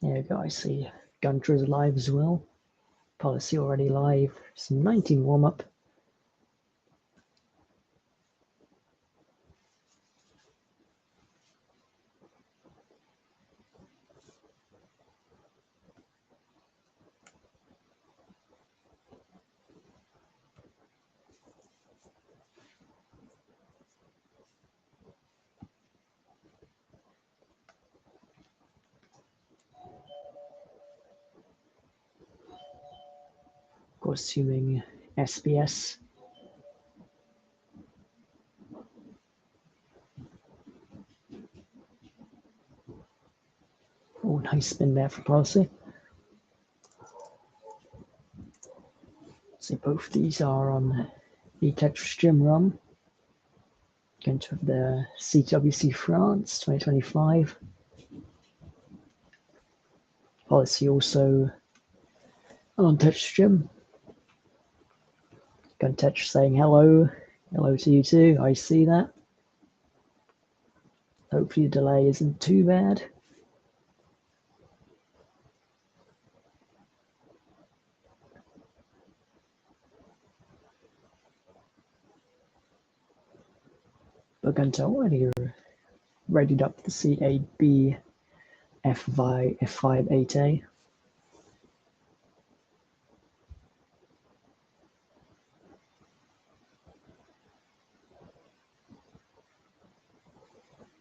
There we go, I see Gunter is live as well. Policy already live. Some 19 warm-up. Of course, assuming SBS. Oh, nice spin there for Policy. So both these are on the Tetris Gym run. Going to have the CWC France 2025. Policy also on Tetris Gym. Gunter saying hello. Hello to you too. I see that. Hopefully the delay isn't too bad. But Gunter already readied up the C8B F5 8A.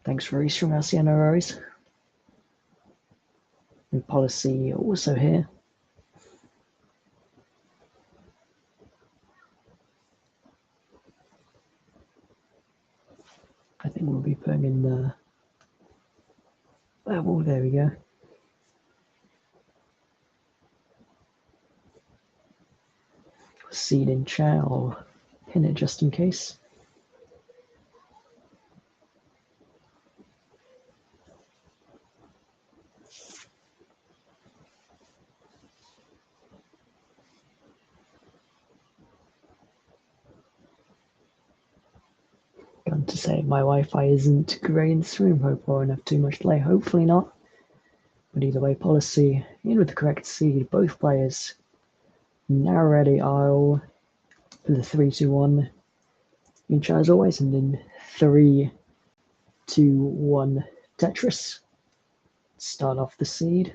Thanks for Restreamed, I'll see you, no worries. And Policy also here. I think we'll be putting in the... Oh, there we go. Seed in chat, I'll pin it just in case. Gun to say my Wi-Fi isn't great in this room. Hope I won't have too much delay. Hopefully not. But either way, Policy in with the correct seed. Both players now ready. I'll put the 3-2-1 in chat as always, and then 3-2-1 Tetris. Start off the seed.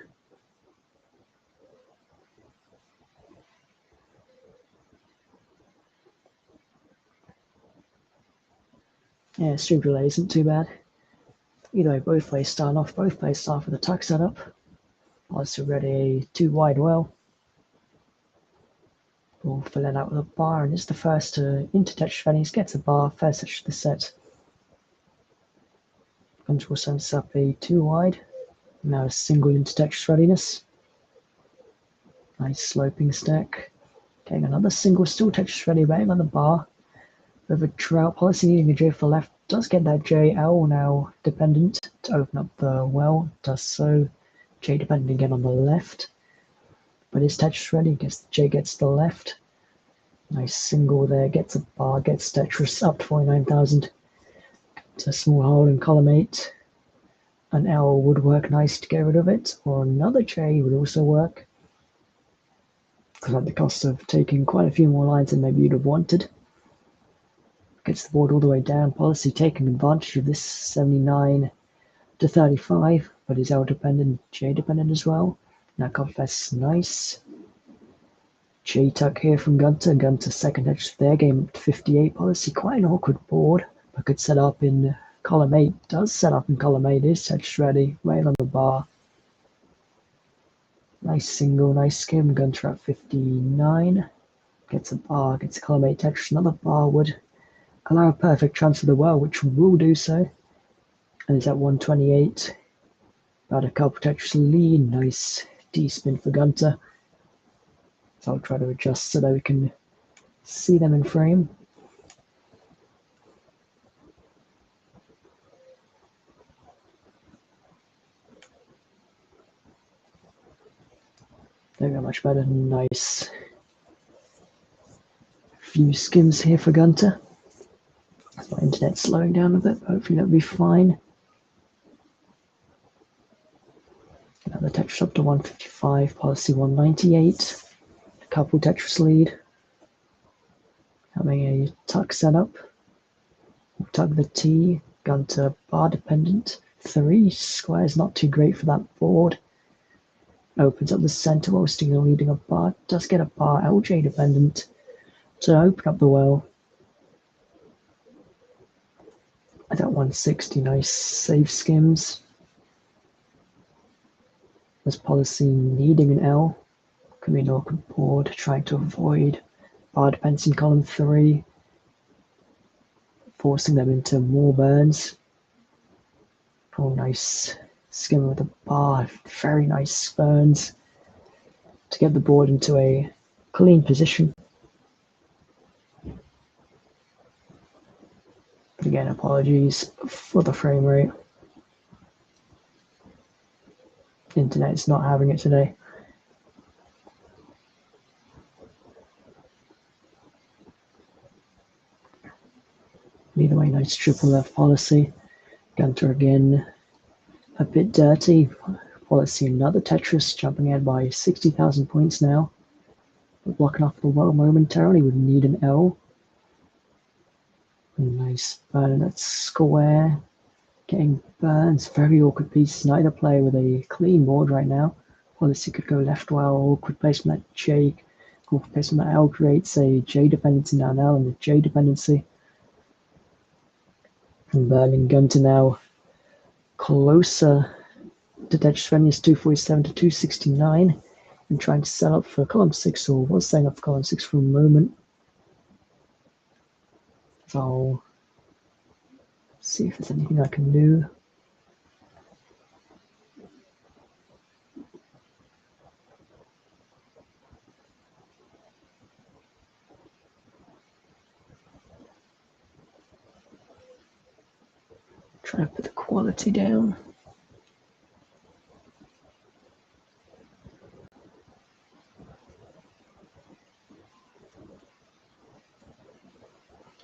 Yeah, stream delay isn't too bad. Either way, both players start off. Both players start with a tuck setup. Also ready 2 wide well. We'll fill it out with a bar, and it's the first to into Tetris Fennies, gets a bar, first touch of the set. Gunter sends up a 2 wide. Now a single into Tetris readiness. Nice sloping stack. Okay, another single still Tetris ready, waiting on the bar. With a Trout Policy needing a J for the left, does get that JL now dependent to open up the well, does so. J dependent again on the left. But is Tetris ready? Guess J gets the left. Nice single there, gets a bar, gets Tetris up to 49,000. It's a small hole in column 8. An L would work nice to get rid of it, or another J would also work. Because at the cost of taking quite a few more lines than maybe you'd have wanted. Gets the board all the way down. Policy taking advantage of this 79 to 35, but is L dependent, J dependent as well. Now confess, nice. J tuck here from Gunter. Gunter second edge there, game up to 58. Policy quite an awkward board, but could set up in column 8. Does set up in column 8, is touch ready, right on the bar. Nice single, nice skim. Gunter at 59. Gets a bar, gets a column 8 touch. Another bar would allow a perfect transfer of the well, which will do so. And is at 128. About a couple touches lead. Nice D-spin for Gunter. So I'll try to adjust so that we can see them in frame. There we go, much better. Nice. Few skims here for Gunter. My internet's slowing down a bit, but hopefully that'll be fine. Another Tetris up after 155, policy 198. A couple Tetris lead. Having a tuck setup. We'll tuck the T. Gunter bar dependent. 3 squares, not too great for that board. Opens up the center while still leading a bar. Does get a bar LJ dependent to open up the well. At that 160, nice save skims. There's policy needing an L. Could be an awkward board, trying to avoid bar dependence in column 3. Forcing them into more burns. Oh, nice skim with a bar. Very nice burns to get the board into a clean position. But again, apologies for the frame rate. Internet's not having it today. Either way, nice triple left policy. Gunter again a bit dirty. Policy another Tetris, jumping ahead by 60,000 points now. But blocking off the well momentarily, would need an L. Nice burn at square. Getting burns, very awkward piece. Neither player with a clean board right now. Policy could go left well, awkward placement at J. Awkward placement at L creates a J dependency now an L and a J dependency. And Berlin Gunter now closer to Tetris Readiness 247 to 269 and trying to set up for column 6, or was setting up for column 6 for a moment. So I'll see if there's anything I can do. Try to put the quality down.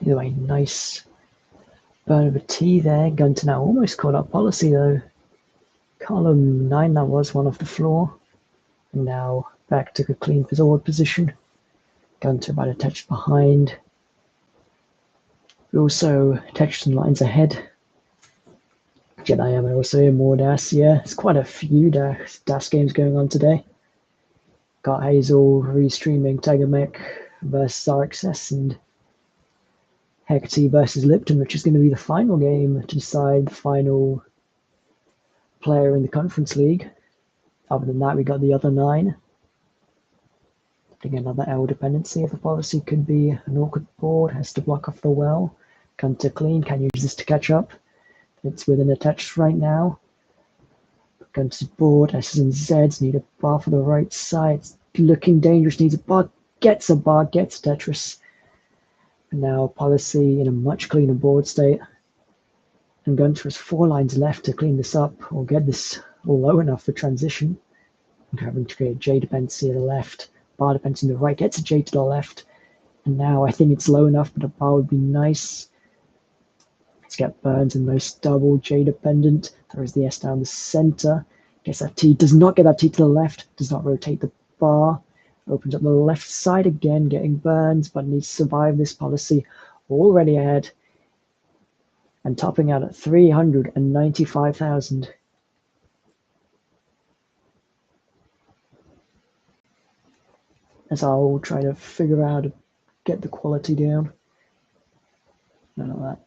Either way, nice burn of a T there. Gunter now almost caught up policy though. Column 9 that was one off the floor. And now back to a clean forward position. Gunter about a touch behind. We also touched some lines ahead. Jedi am also in more DAS. Yeah, it's quite a few DAS games going on today. Got Hazel restreaming Tegamech versus RXS and Hecate versus Lipton, which is going to be the final game to decide the final player in the Conference League. Other than that, we got the other 9. Getting another L dependency of the policy could be an awkward board, has to block off the well. Gunter clean, can use this to catch up. It's within a touch right now. Gunter's board, S's and Z's need a bar for the right side. It's looking dangerous, needs a bar, gets Tetris. And now policy in a much cleaner board state. And Gunter has 4 lines left to clean this up or get this low enough for transition. And having to create J dependency to the left, bar dependency to the right, gets a J to the left. And now I think it's low enough, but a bar would be nice. Let's get burns and most double J dependent. Throws the S down the center. Gets that T, does not get that T to the left, does not rotate the bar. Opens up the left side again, getting burns, but needs to survive this policy. Already ahead. And topping out at 395,000. As I'll try to figure out how to get the quality down. None of that.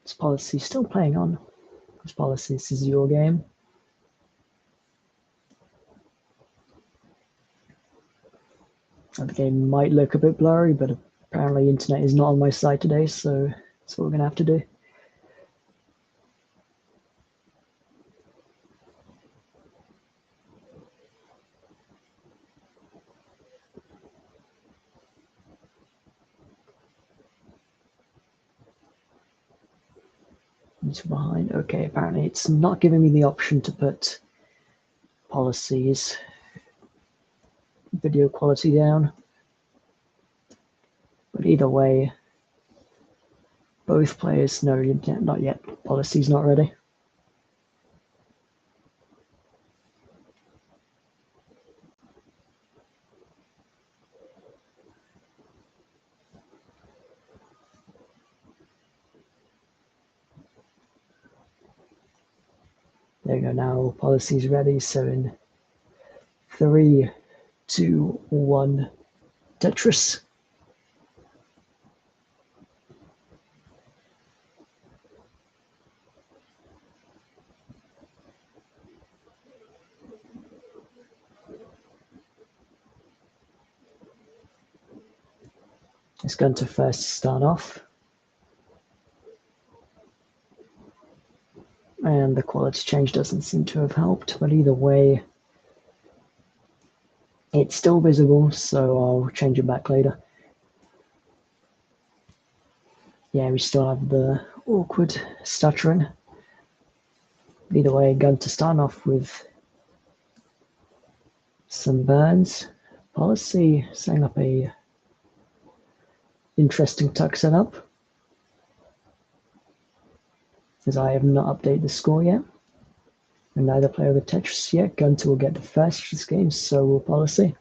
This policy is still playing on. This policy, this is your game. The game might look a bit blurry, but apparently internet is not on my side today, so that's what we're gonna have to do. It's behind. Okay, apparently it's not giving me the option to put policies video quality down. But either way, both players know not yet. Policy's not ready. There you go, now policy's ready. So in 3, 2, 1, Tetris. It's Gunter first to start off. And the quality change doesn't seem to have helped, but either way, it's still visible, so I'll change it back later. Yeah, we still have the awkward stuttering. Either way, Gunter starting off with some burns. Policy setting up a interesting tuck setup, as I have not updated the score yet. And neither player with Tetris yet. Gunter will get the first of this game, so will Policy.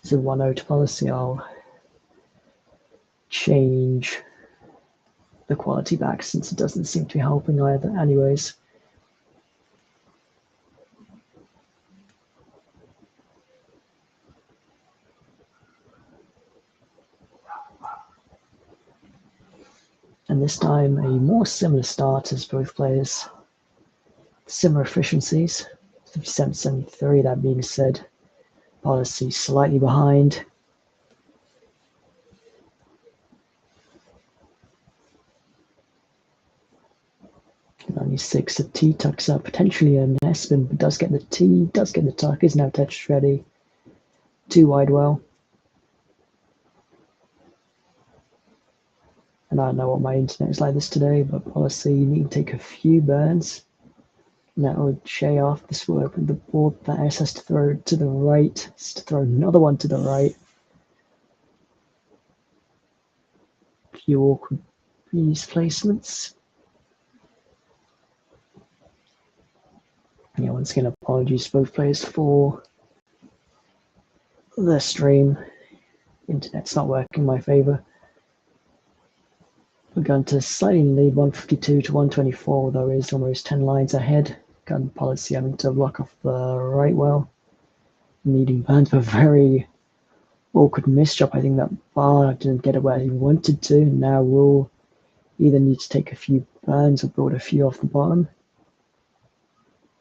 So 1-0 to Policy. I'll change the quality back since it doesn't seem to be helping either anyways. And this time a more similar start as both players. Similar efficiencies, 57-73. That being said, Policy slightly behind. Only 6 of T tucks up, potentially an S-spin, but does get the T, does get the tuck, is now Tetris ready. 2 wide well. And I don't know what my internet is like this today, but Policy need to take a few burns. Now J off, this will open the board. That S has to throw to the right, has to throw another one to the right. Few awkward piece placements. Yeah, once again, apologies to both players for the stream. Internet's not working in my favor. We're going to slightly lead 152 to 124, though is almost 10 lines ahead. Gun Policy having to block off the right well. Needing burns for very awkward misjump. I think that bar didn't get it where he wanted to. Now we'll either need to take a few burns or build a few off the bottom.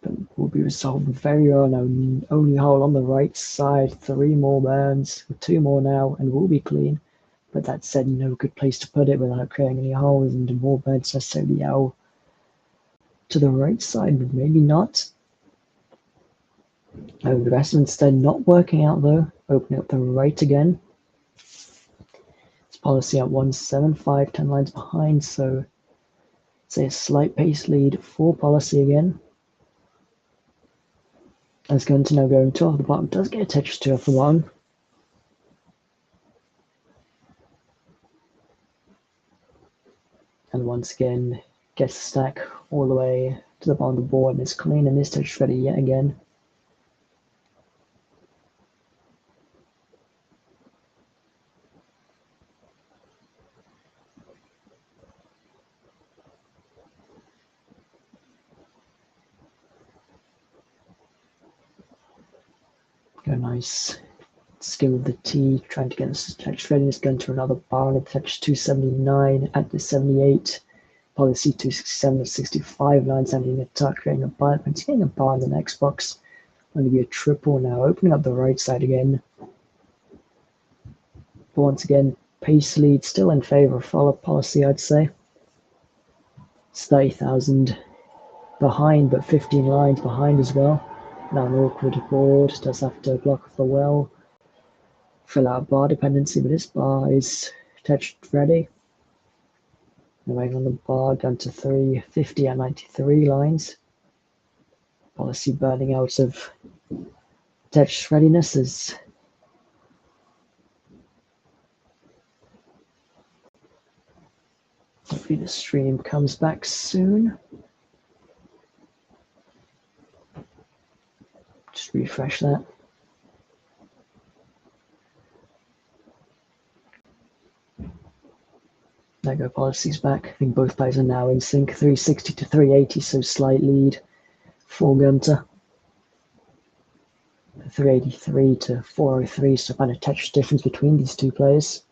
But will be resolved very early. Only hole on the right side. 3 more burns, 2 more now, and we'll be clean. But that said, no good place to put it without creating any holes and more burns necessarily out to the right side, but maybe not. Oh, the rest instead not working out though. Opening up the right again. It's Policy at 175, 10 lines behind, so say a slight pace lead for Policy again. As Gunter now going 2 off the bottom, does get a Tetris 2 off the bottom. And once again, gets the stack all the way to the bottom of the board and is clean and is Tetris ready yet again. Go nice. Skim of the T, trying to get this Tetris ready. Is going to another bar on the Tetris 279 at the 78. Policy 267 of 65 lines, ending a tuck, creating a bar, but he's getting a bar in the next box. Going to be a triple now, opening up the right side again. But once again, pace lead still in favor of follow Policy, I'd say. It's 30,000 behind, but 15 lines behind as well. Now an awkward board, does have to block off the well. Fill out bar dependency, but this bar is Tetris ready. Waiting on the bar down to 350 at 93 lines. Policy burning out of Tetris readiness is hopefully the stream comes back soon. Just refresh that. There go, policy's back. I think both players are now in sync. 360 to 380, so slight lead for Gunter. 383 to 403, so about a touch difference between these two players.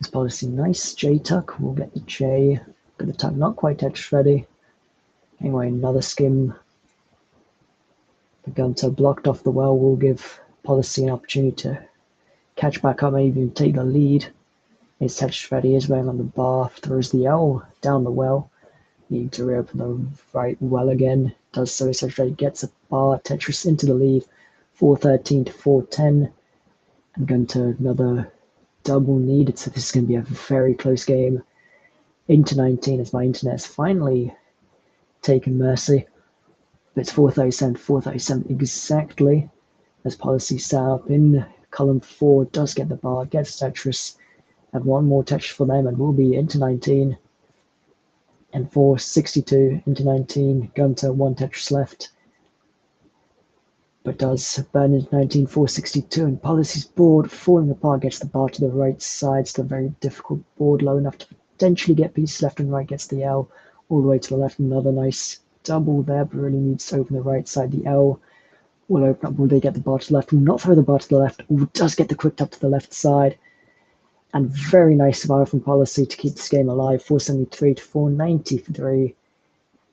This policy nice. J-tuck, we'll get the J. But the tuck not quite touch ready. Anyway, another skim. The Gunter blocked off the well will give policy an opportunity to catch back up, maybe even take the lead. His touch ready is weighing on the bar, throws the L down the well. Need to reopen the right well again. Does so. His touch ready gets a bar. Tetris into the lead. 413 to 410. And Gunter another double needed. So this is going to be a very close game. Into 19 as my internet's finally taken mercy. But it's 437 to 437 exactly as policy set up in column 4. Does get the bar. Gets Tetris. Have one more touch for them and we'll be into 19. And 462 into 19. Gunter, one Tetris left. But does burn into 19, 462. And policy's board falling apart, gets the bar to the right side. Still a very difficult board, low enough to potentially get pieces left and right. Gets the L all the way to the left. Another nice double there, but really needs to open the right side. The L will open up. Will they get the bar to the left? Will not throw the bar to the left. Ooh, does get the quick tap to the left side. And very nice survival from policy to keep this game alive. 473 to 493,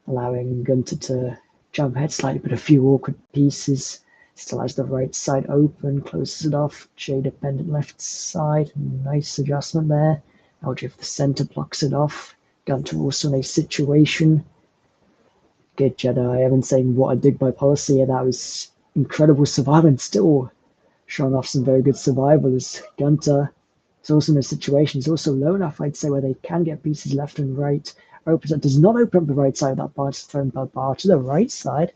allowing Gunter to jump ahead slightly, but a few awkward pieces. Still has the right side open, closes it off. J dependent left side. Nice adjustment there. LJ for the center blocks it off. Gunter also in a situation. Good Jedi. Evan saying what a dig by policy. And that was incredible survival and still showing off some very good survival as Gunter. It's also in a situation, it's also low enough, I'd say, where they can get pieces left and right. Opens up, does not open up the right side of that bar, just thrown the bar to the right side.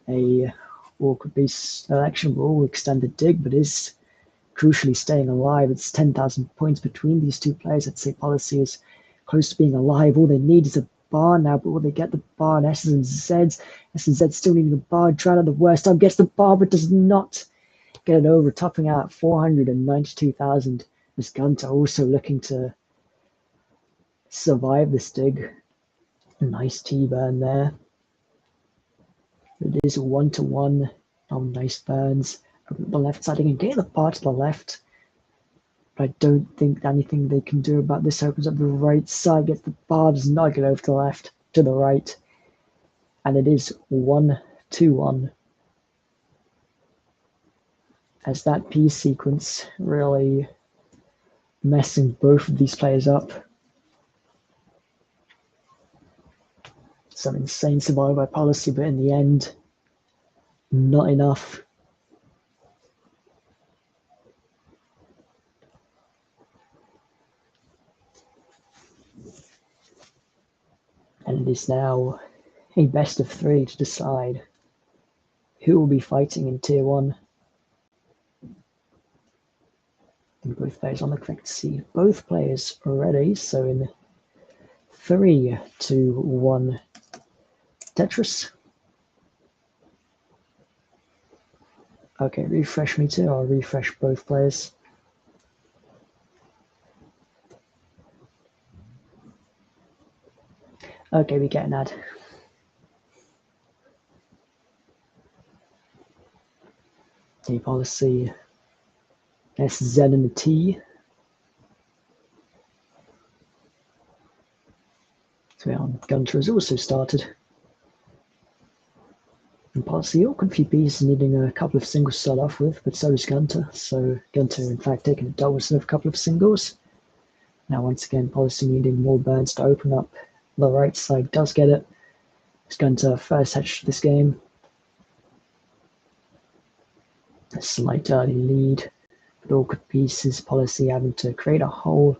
A awkward piece selection will extend the dig, but is crucially staying alive. It's 10,000 points between these two players. I'd say policy is close to being alive. All they need is a bar now, but will they get the bar? And S's and Z's. S and Z still needing the bar. Drown at the worst time, gets the bar, but does not get it over, topping out at 492,000. As Gunter also looking to survive this dig. A nice T-burn there. It is a 1-to-1. Oh, nice burns. The left side again, get the bar to the left. But I don't think anything they can do about this. Opens up the right side, gets the bar, does not get over to the left, to the right. And it is 1-2-1. As that piece sequence really messing both of these players up. Some insane survival by policy, but in the end, not enough. And it is now a best of 3 to decide who will be fighting in Tier 1. And both players on the correct seed. Both players are ready, so in 3, 2, 1, Tetris. Okay, refresh me too. I'll refresh both players. Okay, we get an ad. The policy SZ and the T. So Gunter has also started. And policy awkward few pieces needing a couple of singles to start off with, but so is Gunter. So Gunter in fact taking a double instead of a couple of singles. Now once again policy needing more burns to open up. The right side does get it. It's Gunter first hatch this game. A slight early lead. But awkward pieces, policy having to create a hole.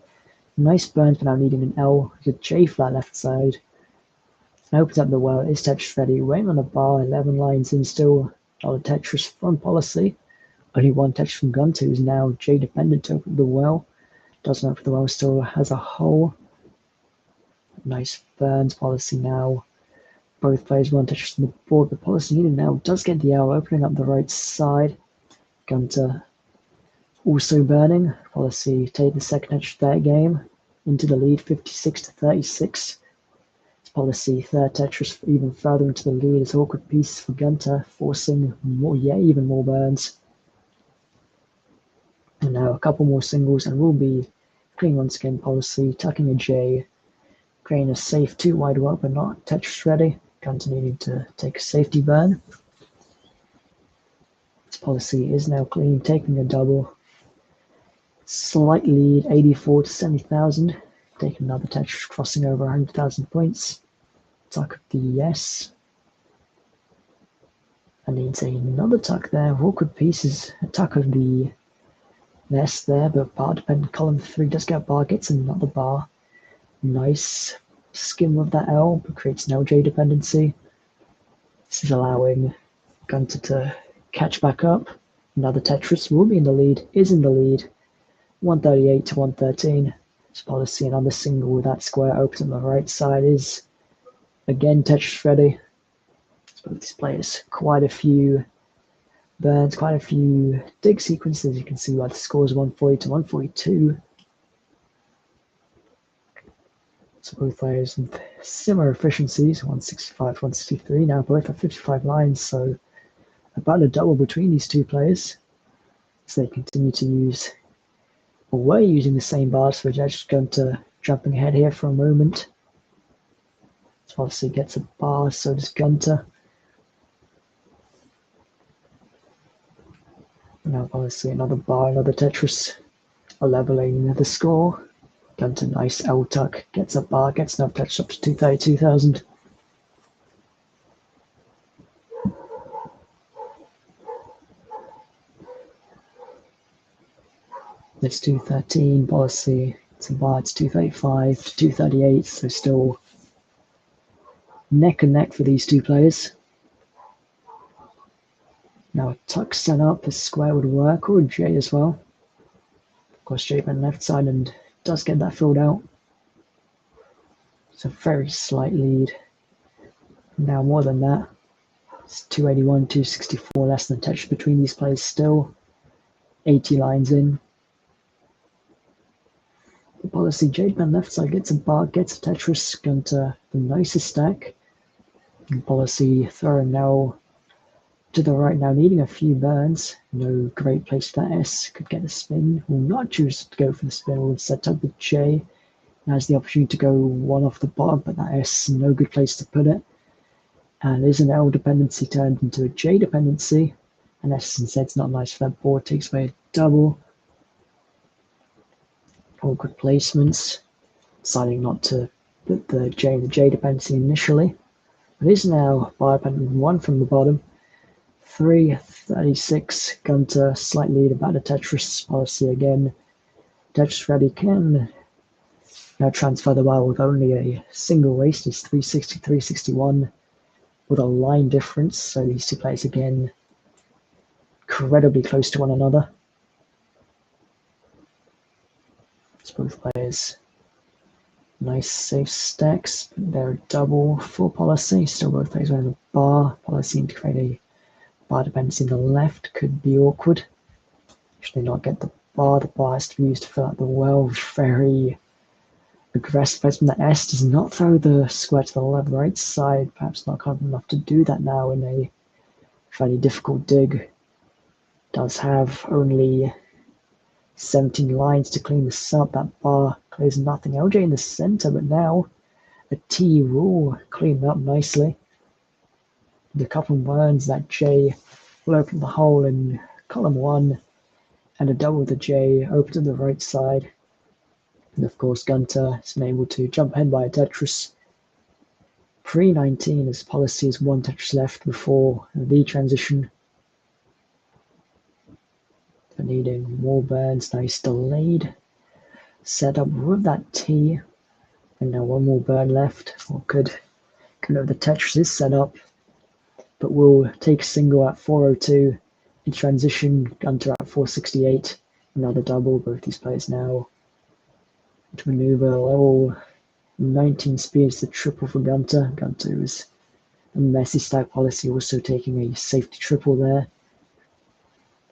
Nice burns, but now needing an L. The J flat left side. Opens up the well, is Tetris ready, waiting on the bar, 11 lines in still, not a Tetris from policy. Only one Tetris from Gunter, who's now J dependent to open the well. Doesn't open the well, still has a hole. Nice burns policy now. Both players one Tetris on the board, but policy needed now does get the L, opening up the right side. Gunter also burning. Policy take the second Tetris of that game into the lead, 56-36. Policy third Tetris even further into the lead. It's awkward piece for Gunter, forcing more, even more burns. And now a couple more singles, and we'll be clean once again. Policy tucking a J, creating a safe 2 wide well, but not Tetris ready. Gunter needing to take a safety burn. This policy is now clean, taking a double. Slight lead, 84-70,000. Taking another Tetris, crossing over 100,000 points. Tuck of the yes. And needs another tuck there. Awkward pieces. A tuck of the yes there, but bar dependent. Column 3 does get a bar, gets another bar. Nice skim of that L, but creates an LJ dependency. This is allowing Gunter to catch back up. Another Tetris will be in the lead, is in the lead. 138-113. This policy, another single with that square open on the right side is again Tetris ready. Both these players quite a few burns, quite a few dig sequences. You can see why the score is 140-142. So both players with similar efficiencies, 165-163. Now both have 55 lines, so about a double between these two players. So they continue to use, or were using the same bars. So Judge Gunter jumping ahead here for a moment. So obviously gets a bar, so does Gunter. Now obviously another bar, another Tetris, leveling the score. Gunter, nice L tuck, gets a bar, gets enough Tetris up to 232,000. It's 213, policy, it's a bar, it's 235 to 238, so still neck and neck for these two players. Now a tuck set up, a square would work, or a J as well. Of course, J on the left side and does get that filled out. It's a very slight lead. Now more than that. It's 281, 264, less than Tetris between these players still. 80 lines in. The policy, Jade Man left side gets a bar, gets a Tetris, Gunter the nicest stack. And policy throwing now to the right now, needing a few burns. No great place for that S. Could get a spin. Will not choose to go for the spin. Will set up the J. Has the opportunity to go one off the bottom, but that S, no good place to put it. And is an L dependency turned into a J dependency. And S instead it's not nice for that board. Takes away a double. Awkward placements. Deciding not to put the J in the J dependency initially. It is now bar dependent 1 from the bottom. 336, Gunter, slight lead about a Tetris policy again. Tetris ready can now transfer the well with only a single waste. It's 360, 361 with a line difference. So these two players again incredibly close to one another. It's both players nice safe stacks. They're double for policy. Still both players wearing a bar. Policy to create a bar dependency in the left could be awkward. Actually not get the bar. The bar has to be used to fill out the well. Very aggressive placement. The S does not throw the square to the left right side. Perhaps not confident enough to do that now in a fairly difficult dig. Does have only 17 lines to clean this up. That bar clears nothing. LJ in the center, but now a T will clean up nicely. The couple burns, that J will open the hole in column 1, and a double with the J open to the right side. And of course, Gunter is able to jump ahead by a Tetris. Pre-19, his policy is 1 Tetris left before the transition. For needing more burns, nice delayed setup with that T. And now one more burn left, or could Kind of the Tetris is set up, but we'll take single at 402 in transition, Gunter at 468, another double. Both these players now to maneuver level 19 speeds, the triple for Gunter. Gunter is a messy stack policy, also taking a safety triple there.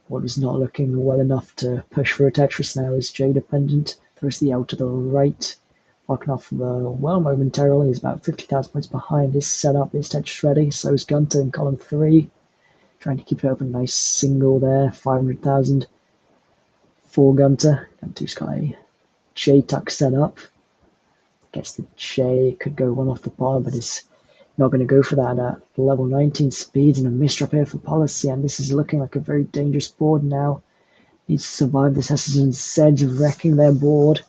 What is not looking well enough to push for a Tetris now is J dependent. Throws the L to the right. Walking off the well momentarily. He's about 50,000 points behind. His setup is Tetris ready. So is Gunter in column 3. Trying to keep it open. Nice single there. 500,000 for Gunter. Gunter's got a J tuck set up. Guess the J could go one off the bar, but is not going to go for that at level 19 speeds, and a misdrop here for policy, and this is looking like a very dangerous board now. Needs to survive this Hess's Sedge wrecking their board.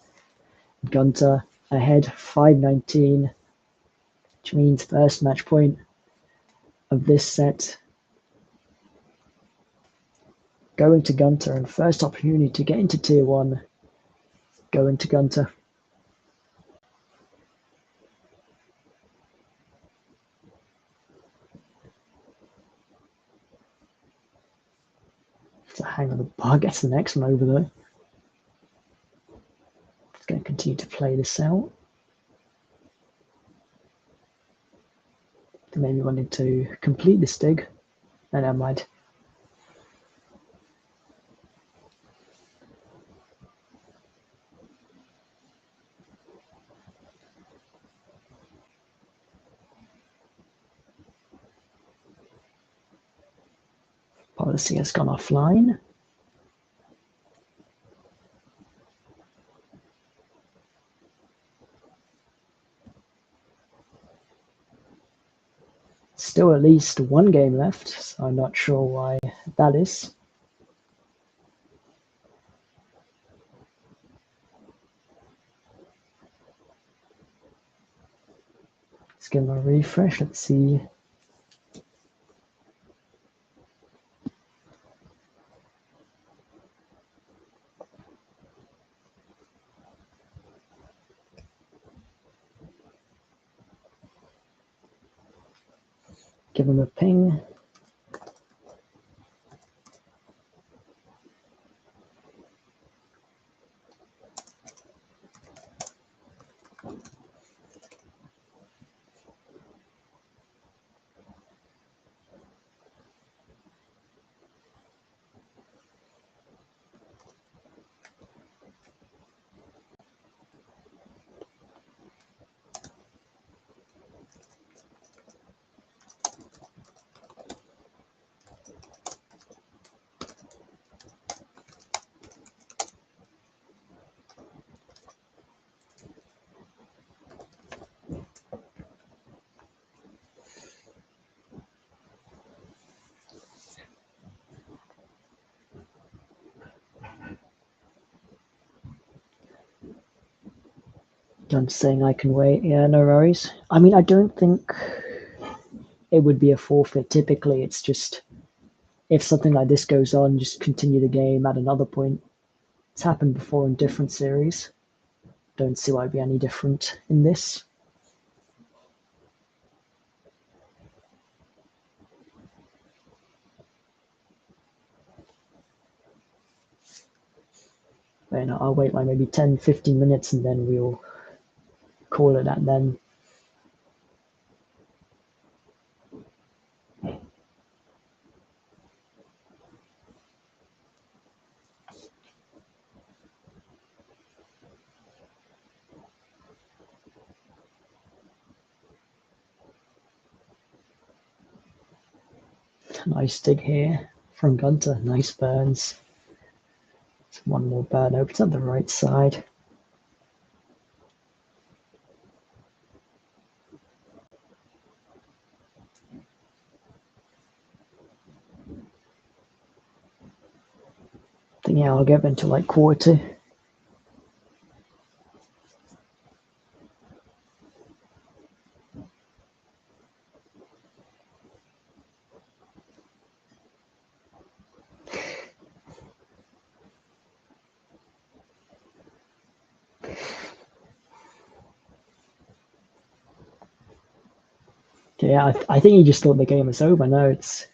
Gunter ahead 519, which means first match point of this set going to Gunter, and first opportunity to get into tier 1 going to Gunter. So hang on the bar, gets the next one over though. It's going to continue to play this out. They maybe wanted to complete this dig. No, never mind. Policy has gone offline. Still at least one game left, so I'm not sure why that is. Let's give them a refresh. Let's see. Give them a ping. Done saying I can wait. Yeah, no worries. I mean, I don't think it would be a forfeit. Typically, it's just if something like this goes on, just continue the game at another point. It's happened before in different series. Don't see why it'd be any different in this. Then I'll wait like maybe 10-15 minutes and then we'll call it at then. Nice dig here from Gunter. Nice burns. One more burn opens up the right side. I think, yeah, I'll get into like quarter. Yeah, I think he just thought the game was over. No, it's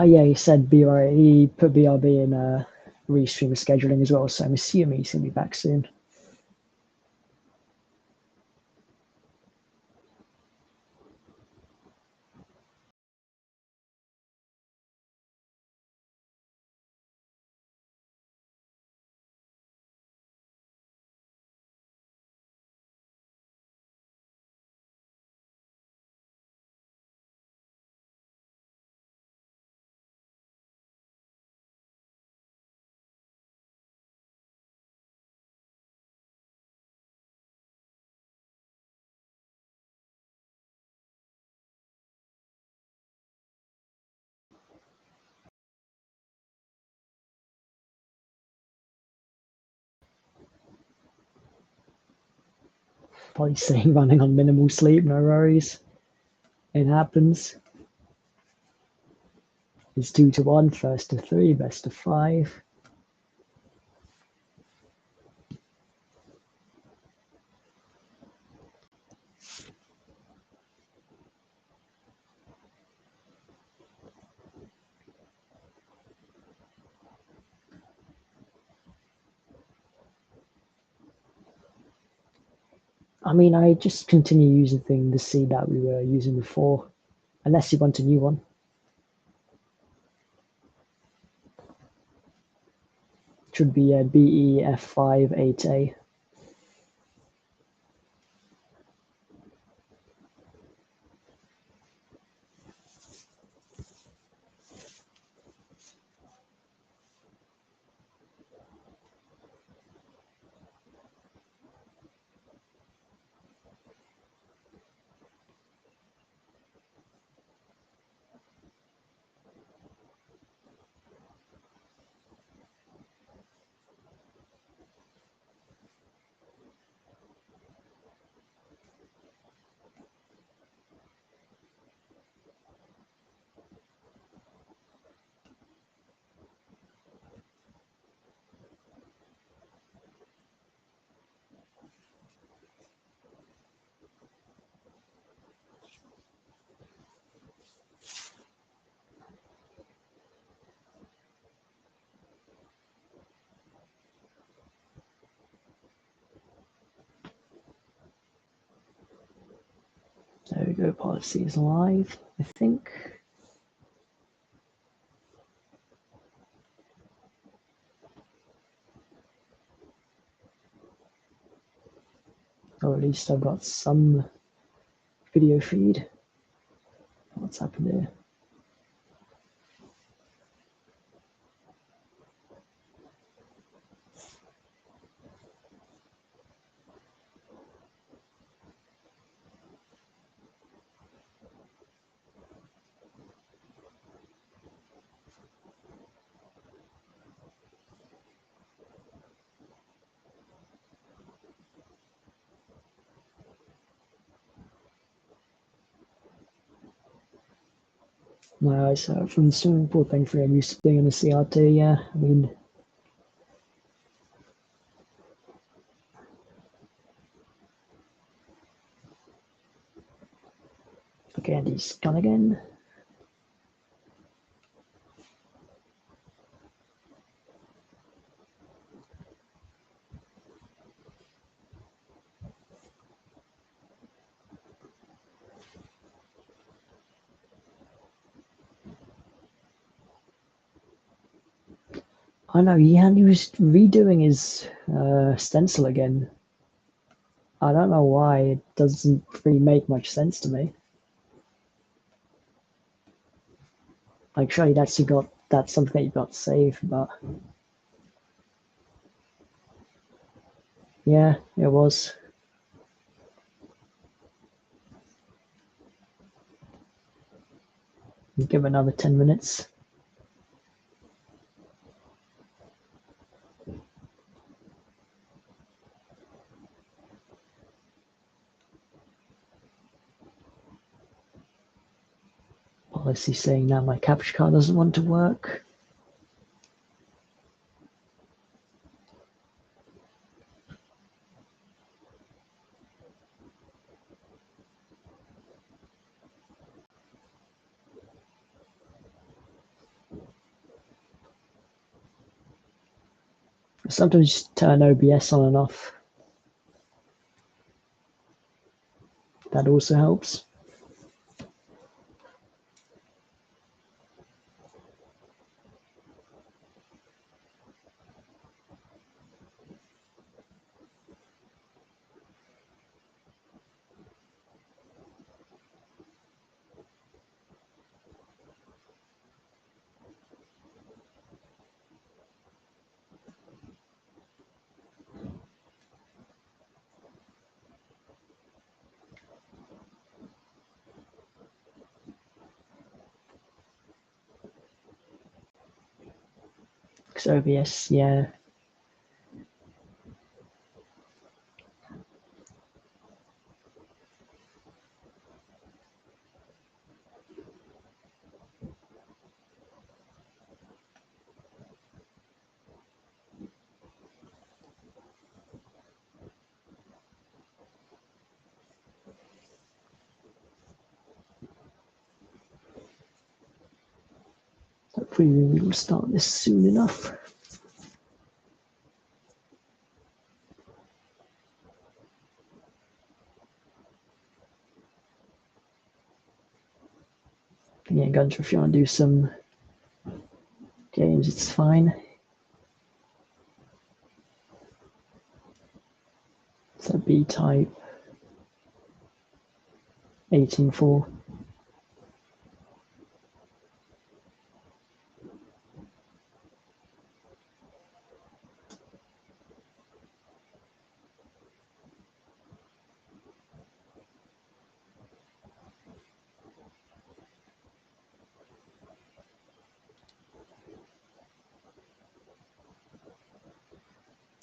yeah. He said BR. He put BRB in restream scheduling as well. So I'm assuming he's gonna be back soon. Probably saying running on minimal sleep. No worries. It happens. It's 2-1. First to 3. Best of 5. I mean, I just continue using the seed that we were using before, unless you want a new one. It should be a BEF58A. There we go, policy is live, I think. Or at least I've got some video feed. What's happened here? My eyes hurt from the swimming pool, thankfully I'm used to being on the CRT, yeah. I mean, okay, and he's gone again. I know, he was redoing his stencil again. I don't know why, it doesn't really make much sense to me. Like, surely that's something that you got saved, but yeah, it was. Give it another 10 minutes. Policy saying now my capture card doesn't want to work. Sometimes just turn OBS on and off. That also helps. Because OBS, yeah. Hopefully we'll start this soon enough. Yeah, Gunter, if you want to do some games, it's fine. So B-type 18.4.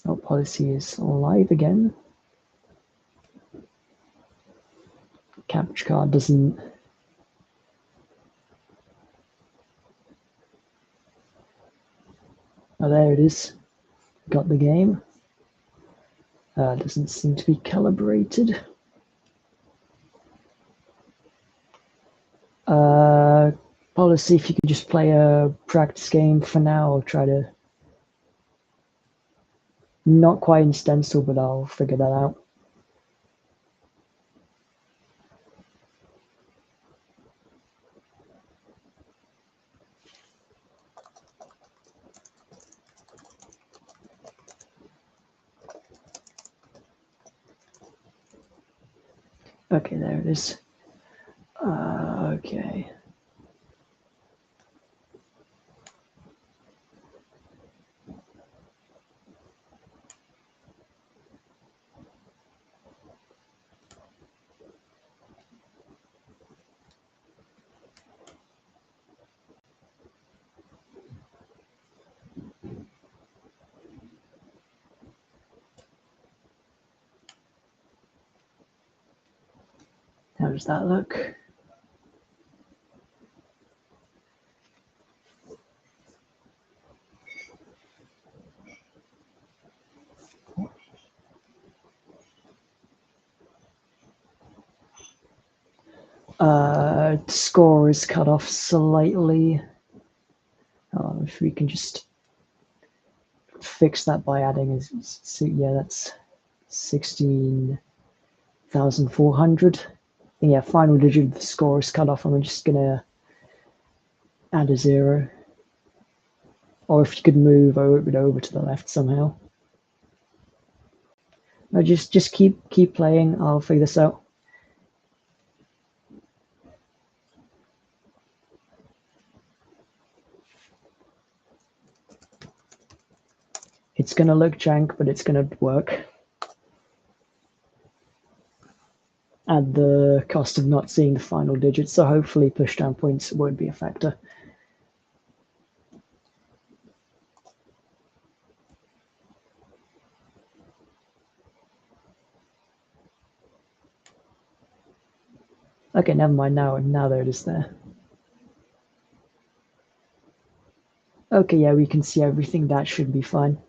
Oh, policy is live again. Capture card doesn't. Oh, there it is. Got the game. Doesn't seem to be calibrated. Policy, if you could just play a practice game for now, I'll try to. Not quite in stencil, but I'll figure that out. Okay, there it is. Okay. How does that look? Score is cut off slightly. If we can just fix that by adding, yeah, that's 16,400. Yeah, final digit of the score is cut off, and we're just gonna add a 0. Or if you could move it over to the left somehow. No, just keep playing. I'll figure this out. It's gonna look jank, but it's gonna work. At the cost of not seeing the final digits, so hopefully pushdown points won't be a factor. Okay, never mind. Now there it is there. Okay, yeah, we can see everything. That should be fine.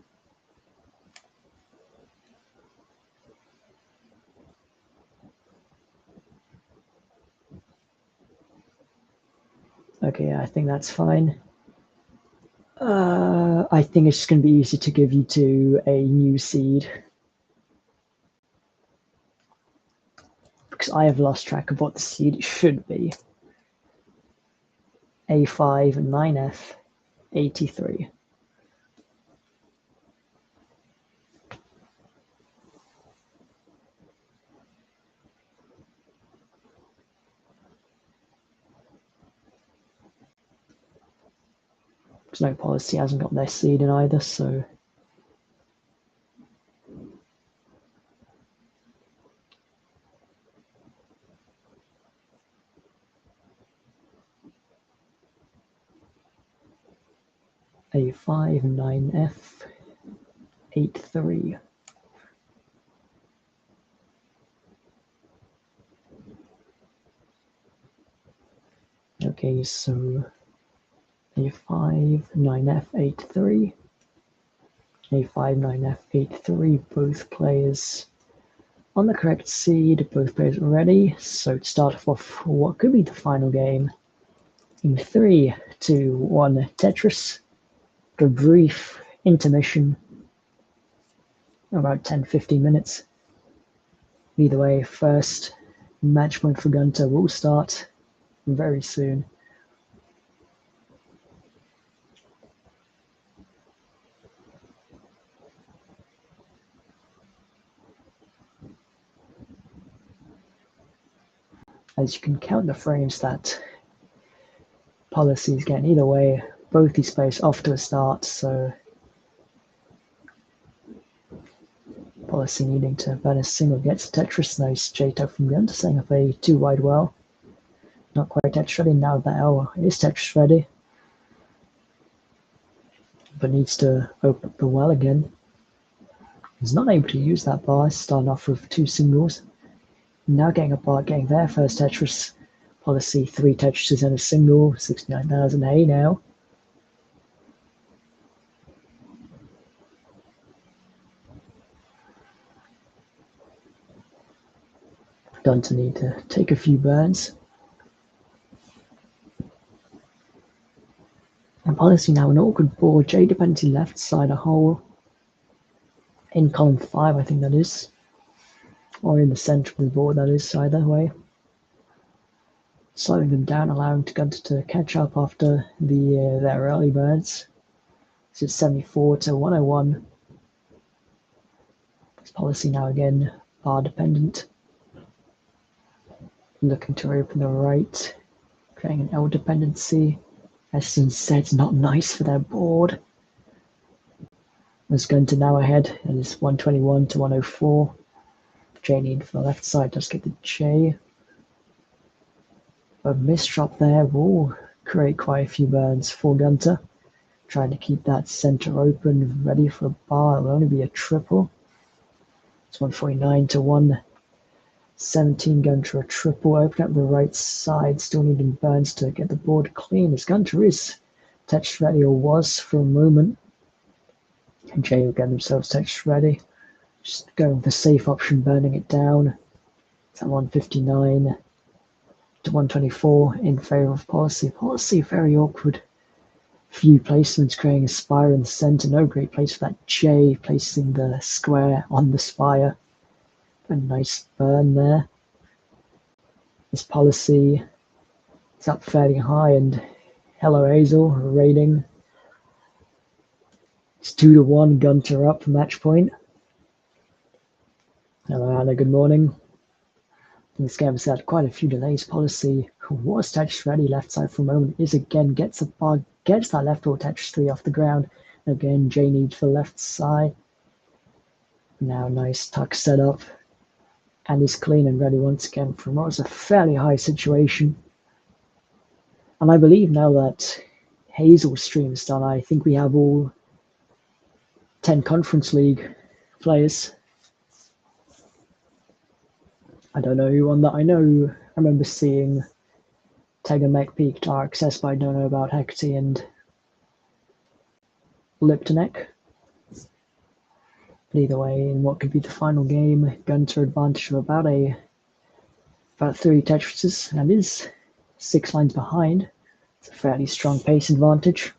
Okay, yeah, I think that's fine. I think it's just going to be easy to give you to a new seed. Because I have lost track of what the seed should be. A5, 9F, 83. Because no policy hasn't got their seed in either, so... A5, 9F, 83. Okay, so A5, 9F, 83. A5, 9F, 83. Both players on the correct seed, both players ready. So to start off what could be the final game. In 3, 2, 1, Tetris. A brief intermission, about 10-15 minutes. Either way, first match point for Gunter will start very soon. As you can count the frames that policy is getting, either way, both these players off to a start, so policy needing to burn a single gets Tetris. Nice J-Tug from Gunter setting up a 2 wide well. Not quite Tetris ready. Now the L is Tetris ready, but needs to open up the well again. He's not able to use that bar, starting off with 2 singles. Now getting a bar, getting their first Tetris. Policy 3 Tetrises and a single, 69,000. Hey now. Gunter need to take a few burns. And policy now an awkward board. J dependency left side a hole. In column 5, I think that is. Or in the center of the board, that is, either way. Slowing them down, allowing Gunter to catch up after their early burns. So it's 74 to 101. This policy now again bar dependent. Looking to open the right, creating an L dependency. Essence said not nice for their board. As Gunter now ahead, and it's 121 to 104. J need for the left side does get the J. A misdrop there will create quite a few burns for Gunter. Trying to keep that center open, ready for a bar. It'll only be a triple. It's 149 to 117. Gunter a triple. Open up the right side. Still needing burns to get the board clean. As Gunter is touch ready, or was for a moment. And J will get themselves touch ready. Just going with the safe option, burning it down. It's at 159. to 124 in favour of policy. Policy very awkward. Few placements, creating a spire in the centre. No great place for that J, placing the square on the spire. A nice burn there. This policy is up fairly high, and hello Hazel, raiding. It's 2-1, Gunter up, match point. Hello Anna, good morning. This game has had quite a few delays. Policy was Tetris ready left side for a moment, is again, gets a bar, gets that left or Tetris 3 off the ground. Again, J needs for left side. Now nice tuck setup. And is clean and ready once again from what was a fairly high situation. And I believe now that Hazel's stream is done, I think we have all 10 Conference League players. I don't know who won that. I remember seeing Tega McPeak, Dark Access, but I don't know about Hecate and Liptonek. But either way, in what could be the final game, Gunter advantage of about 3 Tetrises, and is 6 lines behind. It's a fairly strong pace advantage.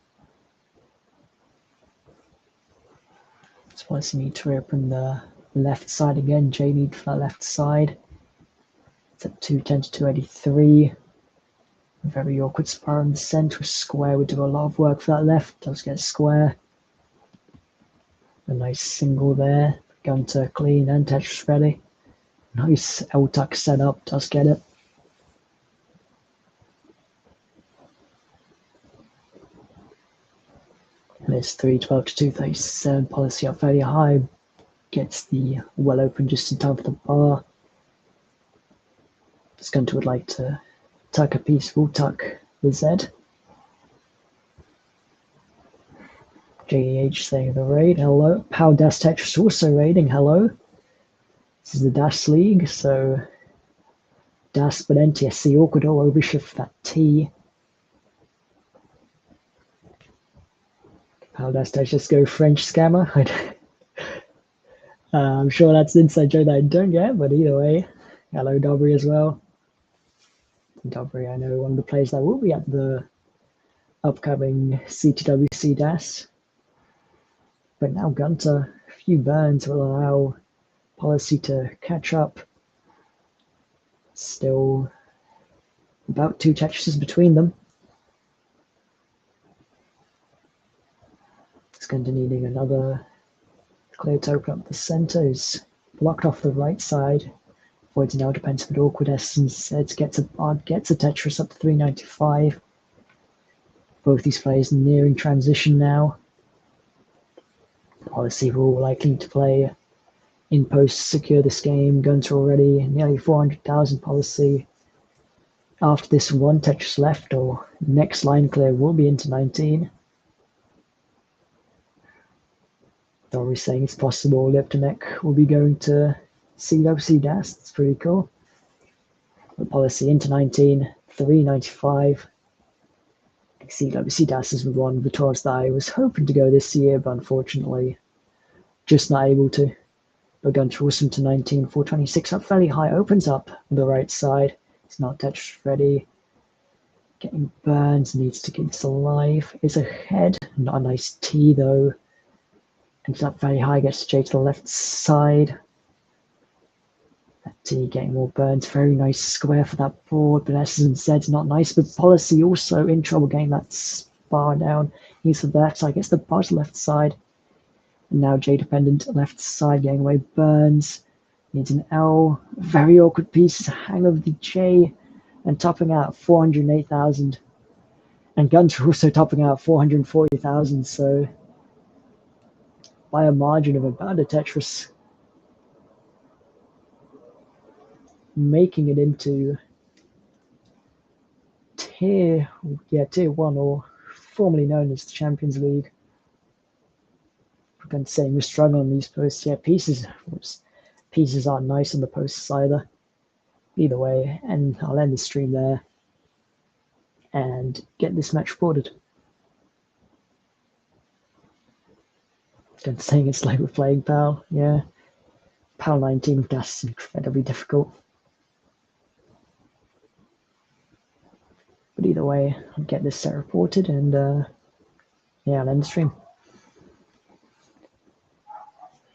So I need to reopen the left side again. J need for the left side. It's at 210 to 283. Very awkward spire in the centre. Square would do a lot of work for that left. Does get square. A nice single there. Gunter clean and Tetris ready. Nice L-tuck setup. Does get it. And it's 312 to 237. Policy up fairly high. Gets the well open just in time for the bar. Gunter would like to tuck a piece. Will tuck the Z. JEH saying the raid. Hello. Power Dash Tetris also raiding. Hello. This is the Dash League, so Dash but NTSC awkward all overshift that T. Power Dash Tetris go French scammer. I'm sure that's an inside joke that I don't get, but either way. Hello Dobry as well. Dobry, I know one of the players that will be at the upcoming CTWC Dash. But now Gunter, a few burns will allow Policy to catch up. Still about 2 Tetrises between them. It's going to needing another clear to open up the centre. Is blocked off the right side. Voids now depends on awkward essence. Gets a Tetris up to 395. Both these players nearing transition now. Policy will likely to play in post to secure this game. Gunter already nearly 400,000 Policy. After this one Tetris left, or next line clear will be into 19. Dory saying it's possible Liptonek will be going to CWC Dash. That's pretty cool. The Policy into 19, 395. CWC Dash is one of the tours that I was hoping to go this year, but unfortunately just not able to. But Gunter also into 19, 426 up fairly high, opens up on the right side. It's not Tetris ready. Getting burns, needs to keep this alive. Is ahead, not a nice T though. Ends up very high, gets J to the left side. That T getting more burns, very nice square for that board, but S and Z's not nice, but Policy also in trouble getting that bar down. He's for the left side, gets the bar to the left side. And now J dependent left side, getting away burns. Needs an L, very awkward piece, hang over the J, and topping out 408,000. And Gunter also topping out 440,000, so by a margin of about a Tetris, making it into tier 1, or formerly known as the Champions League. I'm saying we're struggling on these posts. Yeah, pieces aren't nice on the posts either. Either way, and I'll end the stream there and get this match recorded. I'm saying it's like we're playing PAL, yeah. PAL 19 with Dash is incredibly difficult. But either way, I'll get this set reported and yeah, I'll end the stream.